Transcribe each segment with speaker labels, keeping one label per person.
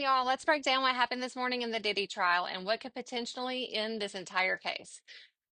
Speaker 1: y'all. Let's break down what happened this morning in the Diddy trial and what could potentially end this entire case.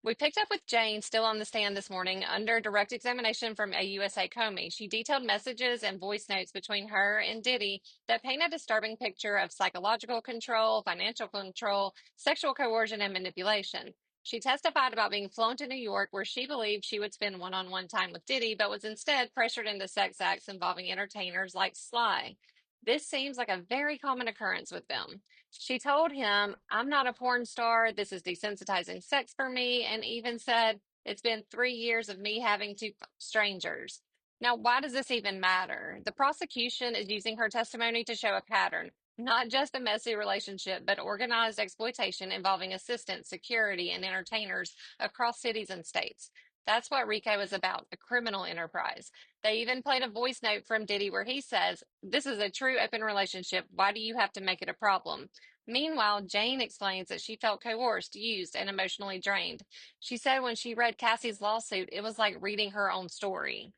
Speaker 1: We picked up with Jane still on the stand this morning under direct examination from a USA Comey. She detailed messages and voice notes between her and Diddy that paint a disturbing picture of psychological control, financial control, sexual coercion, and manipulation. She testified about being flown to New York where she believed she would spend one-on-one time with Diddy, but was instead pressured into sex acts involving entertainers like Sly. This seems like a very common occurrence with them. She told him, I'm not a porn star. This is desensitizing sex for me. And even said, it's been 3 years of me having to strangers. Now, why does this even matter? The prosecution is using her testimony to show a pattern, not just a messy relationship, but organized exploitation involving assistants, security, and entertainers across cities and states. That's what RICO is about, a criminal enterprise. They even played a voice note from Diddy where he says, this is a true open relationship. Why do you have to make it a problem? Meanwhile, Jane explains that she felt coerced, used, and emotionally drained. She said when she read Cassie's lawsuit, it was like reading her own story.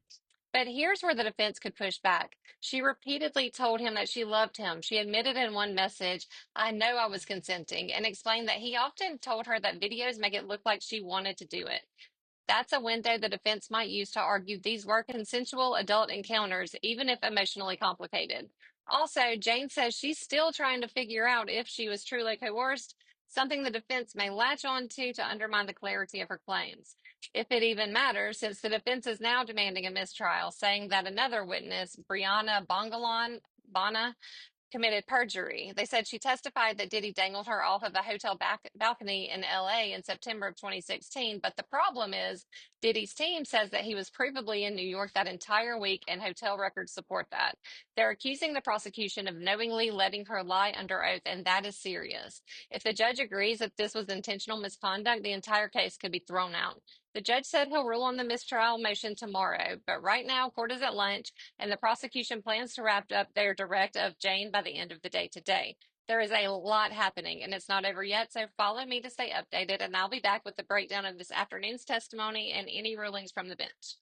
Speaker 1: But here's where the defense could push back. She repeatedly told him that she loved him. She admitted in one message, I know I was consenting, and explained that he often told her that videos make it look like she wanted to do it. That's a window the defense might use to argue these were consensual adult encounters, even if emotionally complicated. Also, Jane says she's still trying to figure out if she was truly coerced, something the defense may latch on to undermine the clarity of her claims. If it even matters, since the defense is now demanding a mistrial, saying that another witness, Brianna Bana, committed perjury. They said she testified that Diddy dangled her off of a hotel balcony in LA in September of 2016. But the problem is, Diddy's team says that he was provably in New York that entire week, and hotel records support that. They're accusing the prosecution of knowingly letting her lie under oath, and that is serious. If the judge agrees that this was intentional misconduct, the entire case could be thrown out. The judge said he'll rule on the mistrial motion tomorrow, but right now, court is at lunch and the prosecution plans to wrap up their direct of Jane by the end of the day today. There is a lot happening and it's not over yet, so follow me to stay updated, and I'll be back with the breakdown of this afternoon's testimony and any rulings from the bench.